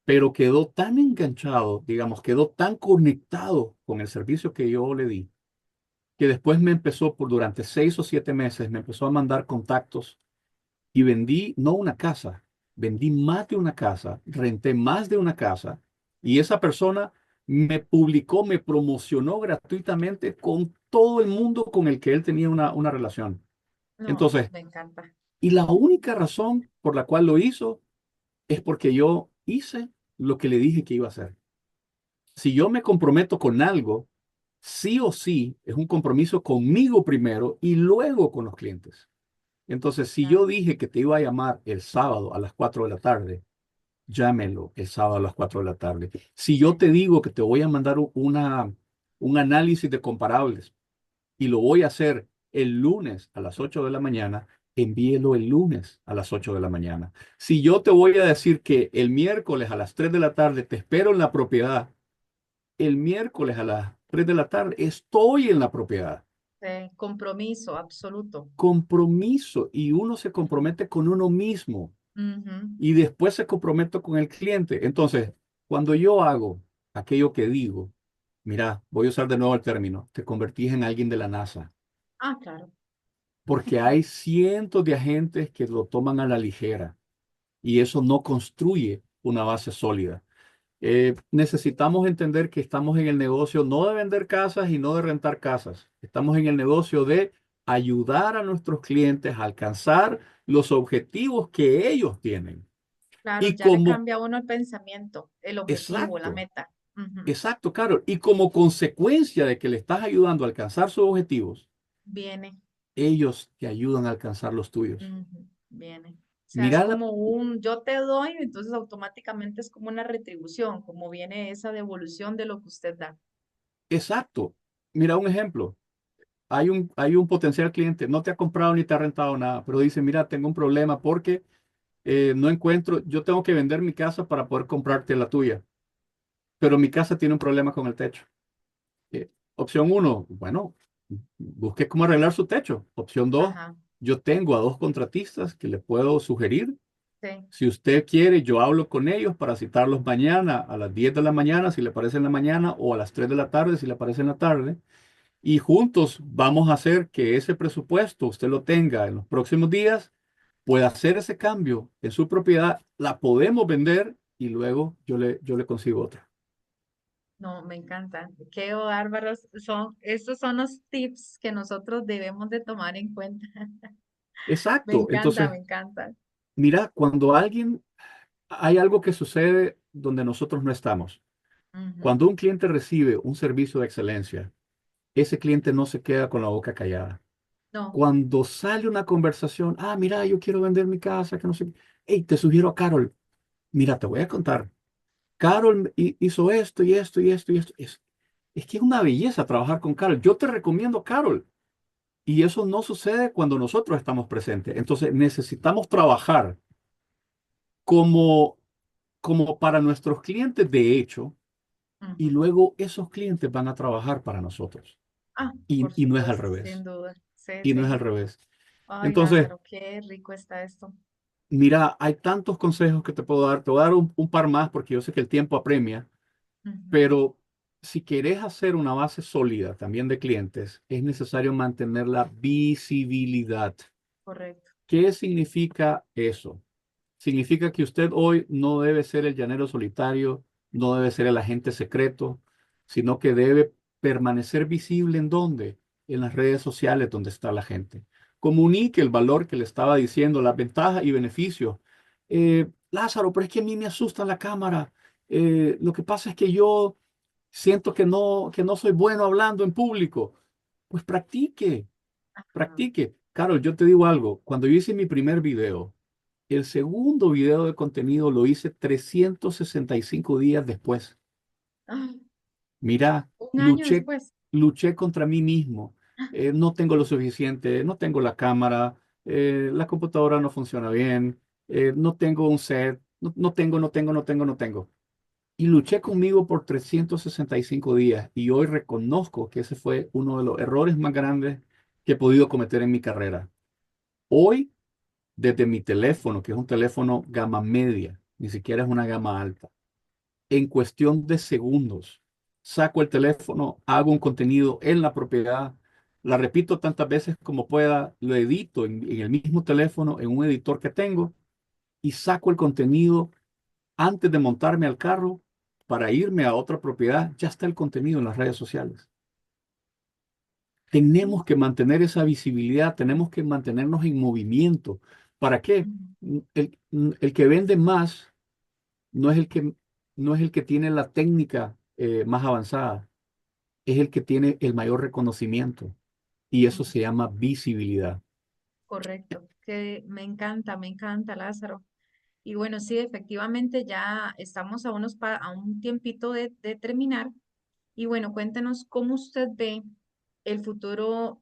pero quedó tan enganchado, digamos, quedó tan conectado con el servicio que yo le di que después me empezó durante 6 o 7 meses, me empezó a mandar contactos y vendí no una casa, vendí más de una casa, renté más de una casa y esa persona me publicó, me promocionó gratuitamente con todo el mundo con el que él tenía una relación.
No,
Entonces,
me encanta.
y la única razón por la cual lo hizo es porque yo hice lo que le dije que iba a hacer. Si yo me comprometo con algo, sí o sí es un compromiso conmigo primero y luego con los clientes. Entonces, si yo
Claro,
dije que te iba a llamar el sábado a las 4 de la tarde, llámelo el sábado a las 4 de la tarde. Si yo
sí,
te digo que te voy a mandar un análisis de comparables y lo voy a hacer el lunes a las 8 de la mañana, envíelo el lunes a las 8 de la mañana. Si yo te voy a decir que el miércoles a las 3 de la tarde te espero en la propiedad, el miércoles a las 3 de la tarde estoy en la propiedad.
Compromiso absoluto.
Compromiso, y uno se compromete con uno mismo
Ujú.
y después se compromete con el cliente. Entonces, cuando yo hago aquello que digo, mira, voy a usar de nuevo el término, te convertís en alguien de la NASA,
Ah, claro.
porque hay cientos de agentes que lo toman a la ligera y eso no construye una base sólida. Necesitamos entender que estamos en el negocio no de vender casas y no de rentar casas. Estamos en el negocio de ayudar a nuestros clientes a alcanzar los objetivos que ellos tienen.
Claro,
Y
ya le
como,
cambia a uno el pensamiento, el objetivo, la
exacto,
meta. Ujú.
exacto, Carol. Y como consecuencia de que le estás ayudando a alcanzar sus objetivos,
Viene.
ellos te ayudan a alcanzar los tuyos.
Ujú. Viene. O sea, es
Mira la,
como un yo te doy, entonces automáticamente es como una retribución, como viene esa devolución de lo que usted da.
exacto. Mira un ejemplo. Hay un potencial cliente, no te ha comprado ni te ha rentado nada, pero dice, mira, tengo un problema porque no encuentro, yo tengo que vender mi casa para poder comprarte la tuya, pero mi casa tiene un problema con el techo. Opción uno, bueno, busque cómo arreglar su techo. Opción dos,
Ajá.
yo tengo a dos contratistas que le puedo sugerir.
Sí.
Si usted quiere, yo hablo con ellos para citarlos mañana a las 10 de la mañana, si le parece en la mañana, o a las 3 de la tarde, si le parece en la tarde. Y juntos vamos a hacer que ese presupuesto usted lo tenga en los próximos días, pueda hacer ese cambio en su propiedad, la podemos vender y luego yo le consigo otra.
No, me encanta. Qué bárbaros son. Estos son los tips que nosotros debemos de tomar en cuenta. Me
Exacto.
encanta,
Entonces,
me encanta.
mira, cuando hay algo que sucede donde nosotros no estamos.
Ujú.
Cuando un cliente recibe un servicio de excelencia, ese cliente no se queda con la boca callada.
No.
Cuando sale una conversación, mira, yo quiero vender mi casa, que no sé qué. Hey, te sugiero a Carol. Mira, te voy a contar. Carol hizo esto y esto y esto y esto. Es que es una belleza trabajar con Carol. Yo te recomiendo Carol. Y eso no sucede cuando nosotros estamos presentes. Entonces necesitamos trabajar como, como para nuestros clientes, de hecho, y
Ujú.
luego esos clientes van a trabajar para nosotros.
Ah,
Y,
por
y no es al
supuesto, sin
revés.
duda. Sí,
Y no es
sí.
al revés.
Ay,
Entonces,
Lázaro, qué rico está esto.
mira, hay tantos consejos que te puedo dar. Te voy a dar un par más porque yo sé que el tiempo apremia.
Ujú.
Pero si querés hacer una base sólida también de clientes, es necesario mantener la visibilidad.
Correcto.
¿Qué significa eso? Significa que usted hoy no debe ser el llanero solitario, no debe ser el agente secreto, sino que debe permanecer visible en dónde, en las redes sociales donde está la gente. Comunique el valor que le estaba diciendo, las ventajas y beneficios. Lázaro, pero es que a mí me asusta la cámara. Lo que pasa es que yo siento que no soy bueno hablando en público. Pues practique,
Ajá.
practique. Carol, yo te digo algo. Cuando yo hice mi primer video, el segundo video de contenido lo hice 365 días después.
Ay,
Mira,
un año
luché,
después.
luché contra mí mismo. No tengo lo suficiente, no tengo la cámara, la computadora no funciona bien, no tengo un set, no tengo. Y luché conmigo por 365 días y hoy reconozco que ese fue uno de los errores más grandes que he podido cometer en mi carrera. Hoy, desde mi teléfono, que es un teléfono gama media, ni siquiera es una gama alta, en cuestión de segundos, saco el teléfono, hago un contenido en la propiedad, la repito tantas veces como pueda, lo edito en el mismo teléfono, en un editor que tengo, y saco el contenido antes de montarme al carro para irme a otra propiedad, ya está el contenido en las redes sociales. Tenemos que mantener esa visibilidad, tenemos que mantenernos en movimiento. ¿Para qué?
Ujú.
El que vende más no es el que, no es el que tiene la técnica más avanzada, es el que tiene el mayor reconocimiento y eso se llama visibilidad.
Correcto. Que me encanta, Lázaro. Y bueno, sí, efectivamente ya estamos a a un tiempito de terminar. Y bueno, cuéntenos cómo usted ve el futuro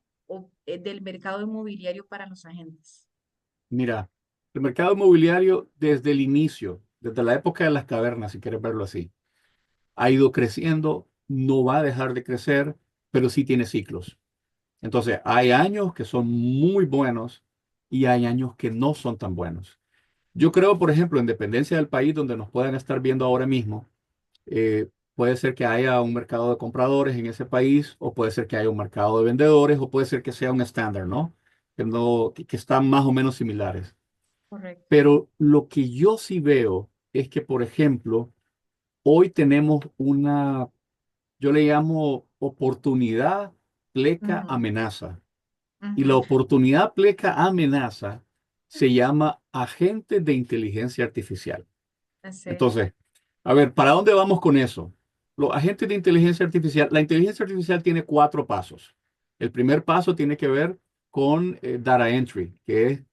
del mercado inmobiliario para los agentes.
Mira, el mercado inmobiliario desde el inicio, desde la época de las cavernas, si quieres verlo así, ha ido creciendo, no va a dejar de crecer, pero sí tiene ciclos. Entonces, hay años que son muy buenos y hay años que no son tan buenos. Yo creo, por ejemplo, en dependencia del país donde nos puedan estar viendo ahora mismo, puede ser que haya un mercado de compradores en ese país, o puede ser que haya un mercado de vendedores, o puede ser que sea un estándar, ¿no? Que están más o menos similares.
Correcto.
Pero lo que yo sí veo es que, por ejemplo, hoy tenemos una, yo le llamo oportunidad pleca
Ujú,
amenaza. Y la
ujú.
oportunidad pleca amenaza se llama agente de inteligencia artificial.
Sí.
Entonces, a ver, ¿para dónde vamos con eso? Los agentes de inteligencia artificial, la inteligencia artificial tiene cuatro pasos. El primer paso tiene que ver con data entry, que es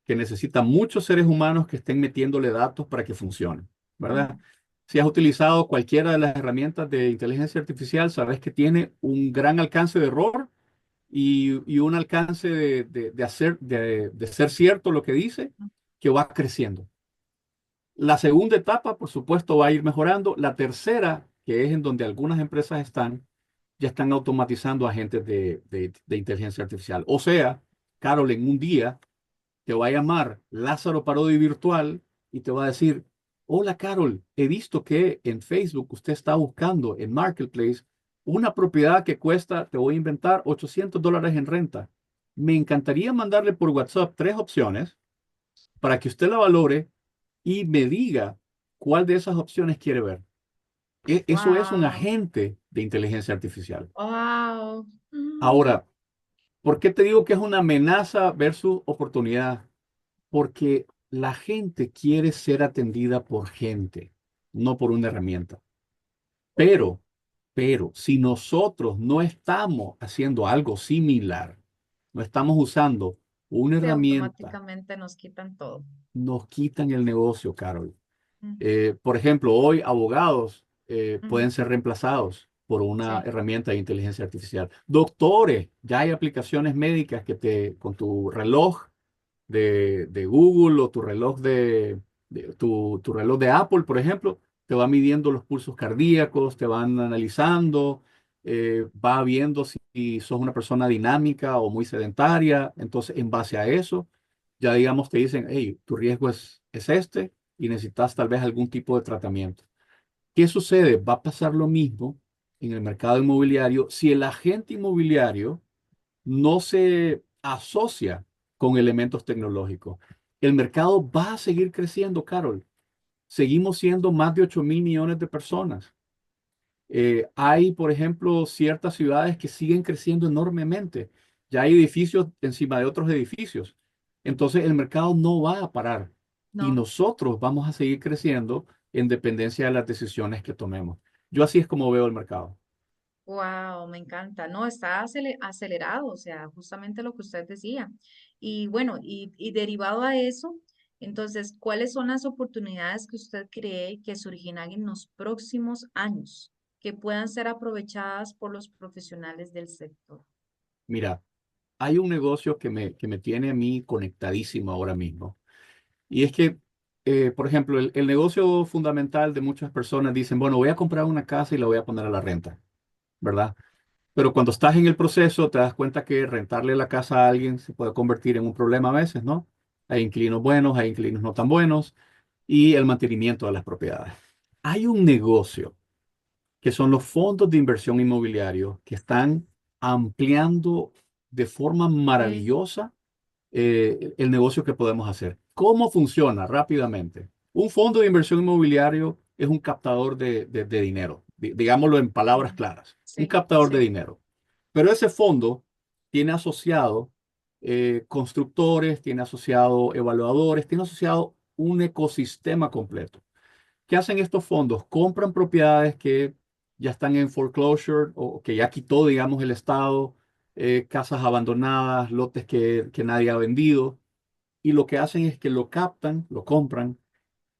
que necesita muchos seres humanos que estén metiéndole datos para que funcione, ¿verdad?
Ujú.
Si has utilizado cualquiera de las herramientas de inteligencia artificial, sabes que tiene un gran alcance de error y un alcance de ser cierto lo que dice, que va creciendo. La segunda etapa, por supuesto, va a ir mejorando. La tercera, que es en donde algunas empresas están, ya están automatizando agentes de inteligencia artificial. O sea, Carol, en un día te va a llamar Lázaro Parodi virtual y te va a decir, hola Carol, he visto que en Facebook usted está buscando en Marketplace una propiedad que cuesta, te voy a inventar, $800 en renta. Me encantaría mandarle por WhatsApp tres opciones para que usted la valore y me diga cuál de esas opciones quiere ver. Eso es un
Wow.
agente de inteligencia artificial.
Wow.
Ahora, ¿por qué te digo que es una amenaza versus oportunidad? Porque la gente quiere ser atendida por gente, no por una herramienta.
Ok.
Pero, si nosotros no estamos haciendo algo similar, no estamos usando una
Sí,
herramienta,
automáticamente nos quitan todo.
nos quitan el negocio, Carol.
Mm,
Por ejemplo, hoy abogados
ujú.
pueden ser reemplazados por una
Sí.
herramienta de inteligencia artificial. Doctores, ya hay aplicaciones médicas que con tu reloj de Google o tu reloj de Apple, por ejemplo, te va midiendo los pulsos cardíacos, te van analizando, va viendo si sos una persona dinámica o muy sedentaria. Entonces, en base a eso, ya digamos, te dicen, hey, tu riesgo es este y necesitas tal vez algún tipo de tratamiento. ¿Qué sucede? Va a pasar lo mismo en el mercado inmobiliario si el agente inmobiliario no se asocia con elementos tecnológicos. El mercado va a seguir creciendo, Carol. Seguimos siendo más de 8.000 millones de personas. Hay, por ejemplo, ciertas ciudades que siguen creciendo enormemente. Ya hay edificios encima de otros edificios. Entonces, el mercado no va a parar y
No.
nosotros vamos a seguir creciendo en dependencia de las decisiones que tomemos. Yo así es como veo el mercado.
Wow, me encanta. No, está acelerado, o sea, justamente lo que usted decía. Y bueno, y derivado a eso, entonces, ¿cuáles son las oportunidades que usted cree que surgirán en los próximos años que puedan ser aprovechadas por los profesionales del sector?
Mira, hay un negocio que me tiene a mí conectadísimo ahora mismo. Y es que, por ejemplo, el negocio fundamental de muchas personas dicen, bueno, voy a comprar una casa y la voy a poner a la renta, ¿verdad? Pero cuando estás en el proceso te das cuenta que rentarle la casa a alguien se puede convertir en un problema a veces, ¿no? Hay inquilinos buenos, hay inquilinos no tan buenos y el mantenimiento de las propiedades. Hay un negocio que son los fondos de inversión inmobiliario que están ampliando de forma
Sí.
maravillosa el negocio que podemos hacer. ¿Cómo funciona? Rápidamente. Un fondo de inversión inmobiliario es un captador de dinero, digámoslo en palabras
Ujú.
claras, un
Sí,
captador de
sí.
dinero. Pero ese fondo tiene asociado constructores, tiene asociado evaluadores, tiene asociado un ecosistema completo. ¿Qué hacen estos fondos? Compran propiedades que ya están en foreclosure o que ya quitó, digamos, el Estado, casas abandonadas, lotes que nadie ha vendido, y lo que hacen es que lo captan, lo compran,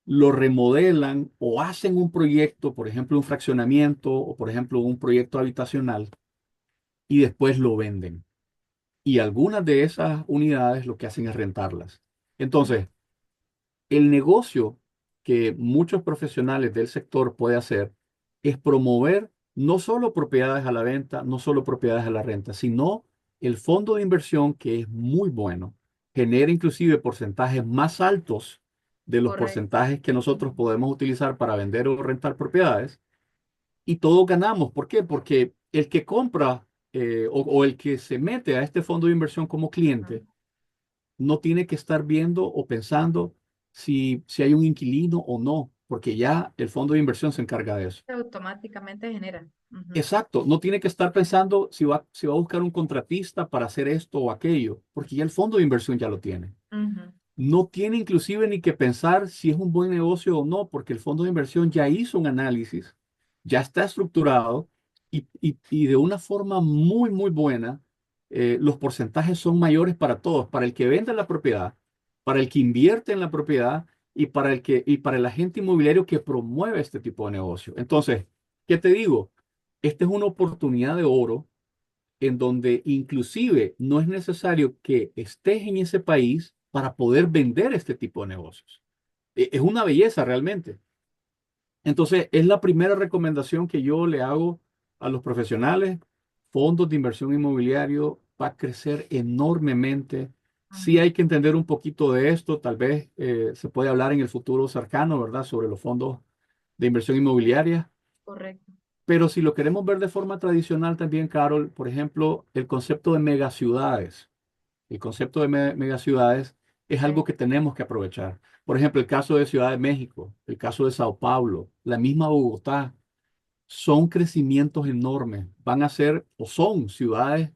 lo remodelan o hacen un proyecto, por ejemplo, un fraccionamiento o, por ejemplo, un proyecto habitacional, y después lo venden. Y algunas de esas unidades lo que hacen es rentarlas. Entonces, el negocio que muchos profesionales del sector pueden hacer es promover no solo propiedades a la venta, no solo propiedades a la renta, sino el fondo de inversión que es muy bueno, genera inclusive porcentajes más altos de los
Correcto.
porcentajes que nosotros podemos utilizar para vender o rentar propiedades y todos ganamos. ¿Por qué? Porque el que compra o el que se mete a este fondo de inversión como
Ujú.
cliente, no tiene que estar viendo o pensando si hay un inquilino o no, porque ya el fondo de inversión se encarga de eso.
Automáticamente genera. Ujú,
Exacto, no tiene que estar pensando si va a buscar un contratista para hacer esto o aquello, porque ya el fondo de inversión ya lo tiene.
ujú.
No tiene inclusive ni que pensar si es un buen negocio o no, porque el fondo de inversión ya hizo un análisis, ya está estructurado y de una forma muy, muy buena, los porcentajes son mayores para todos, para el que vende la propiedad, para el que invierte en la propiedad y para el agente inmobiliario que promueve este tipo de negocio. Entonces, ¿qué te digo? Esta es una oportunidad de oro en donde inclusive no es necesario que estés en ese país para poder vender este tipo de negocios. Es una belleza realmente. Entonces, es la primera recomendación que yo le hago a los profesionales. Fondos de inversión inmobiliario va a crecer enormemente. Sí
Ujú.
hay que entender un poquito de esto. Tal vez se puede hablar en el futuro cercano, ¿verdad? Sobre los fondos de inversión inmobiliaria.
Correcto.
Pero si lo queremos ver de forma tradicional también, Carol, por ejemplo, el concepto de megaciudades. El concepto de megaciudades es algo
Sí.
que tenemos que aprovechar. Por ejemplo, el caso de Ciudad de México, el caso de Sao Paulo, la misma Bogotá, son crecimientos enormes. Van a ser o son ciudades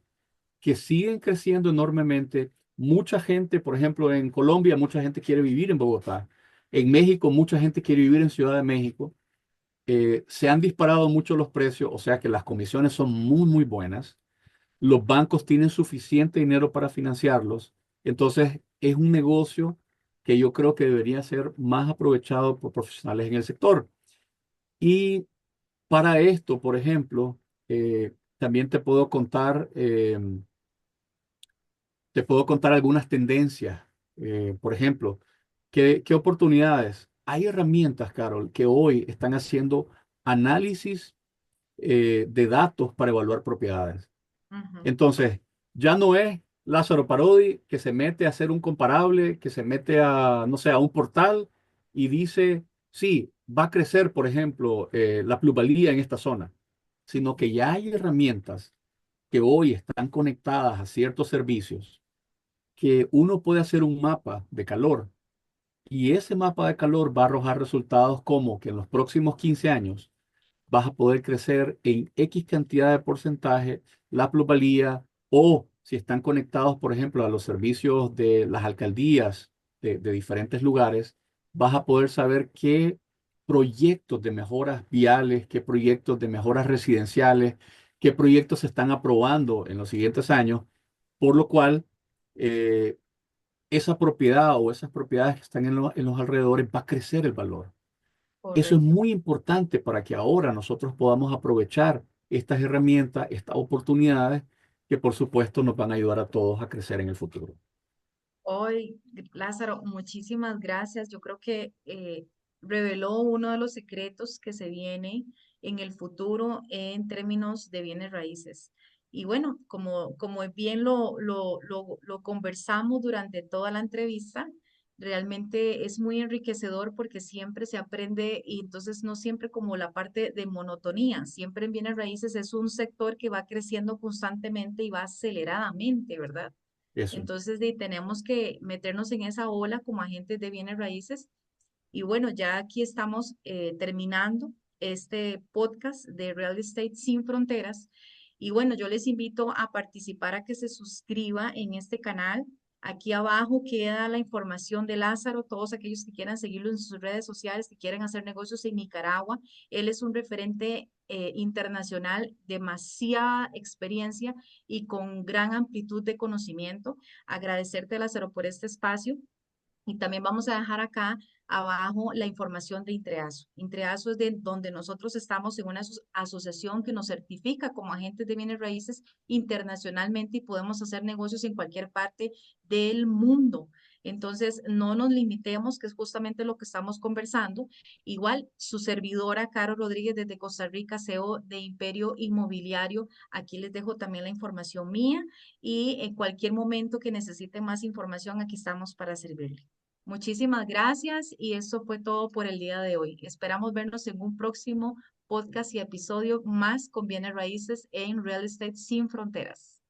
que siguen creciendo enormemente. Mucha gente, por ejemplo, en Colombia, mucha gente quiere vivir en Bogotá. En México, mucha gente quiere vivir en Ciudad de México. Se han disparado mucho los precios, o sea que las comisiones son muy, muy buenas. Los bancos tienen suficiente dinero para financiarlos. Entonces, es un negocio que yo creo que debería ser más aprovechado por profesionales en el sector. Y para esto, por ejemplo, también te puedo contar algunas tendencias. Por ejemplo, ¿qué oportunidades? Hay herramientas, Carol, que hoy están haciendo análisis de datos para evaluar propiedades.
Ujú.
Entonces, ya no es Lázaro Parodi que se mete a hacer un comparable, que se mete a, no sé, a un portal y dice, sí, va a crecer, por ejemplo, la plusvalía en esta zona, sino que ya hay herramientas que hoy están conectadas a ciertos servicios que uno puede hacer un mapa de calor y ese mapa de calor va a arrojar resultados como que en los próximos 15 años vas a poder crecer en X cantidad de porcentaje la plusvalía o si están conectados, por ejemplo, a los servicios de las alcaldías de diferentes lugares, vas a poder saber qué proyectos de mejoras viales, qué proyectos de mejoras residenciales, qué proyectos se están aprobando en los siguientes años, por lo cual eh, esa propiedad o esas propiedades que están en los alrededores va a crecer el valor. Eso es
Correcto.
muy importante para que ahora nosotros podamos aprovechar estas herramientas, estas oportunidades que por supuesto nos van a ayudar a todos a crecer en el futuro.
Hoy, Lázaro, muchísimas gracias. Yo creo que reveló uno de los secretos que se viene en el futuro en términos de bienes raíces. Y bueno, como bien lo conversamos durante toda la entrevista, realmente es muy enriquecedor porque siempre se aprende y entonces no siempre como la parte de monotonía, siempre en bienes raíces es un sector que va creciendo constantemente y va aceleradamente, ¿verdad?
Eso.
Entonces, tenemos que meternos en esa ola como agentes de bienes raíces. Y bueno, ya aquí estamos terminando este podcast de Real Estate Sin Fronteras. Y bueno, yo les invito a participar, a que se suscriba en este canal. Aquí abajo queda la información de Lázaro, todos aquellos que quieran seguirlo en sus redes sociales, que quieren hacer negocios en Nicaragua. Él es un referente internacional, demasiada experiencia y con gran amplitud de conocimiento. Agradecerte, Lázaro, por este espacio. Y también vamos a dejar acá abajo la información de Intreaso. Intreaso es de donde nosotros estamos en una asociación que nos certifica como agentes de bienes raíces internacionalmente y podemos hacer negocios en cualquier parte del mundo. Entonces, no nos limitemos, que es justamente lo que estamos conversando. Igual, su servidora, Caro Rodríguez, desde Costa Rica, CEO de Imperio Inmobiliario. Aquí les dejo también la información mía y en cualquier momento que necesiten más información, aquí estamos para servirle. Muchísimas gracias y eso fue todo por el día de hoy. Esperamos vernos en un próximo podcast y episodio más con bienes raíces en Real Estate Sin Fronteras.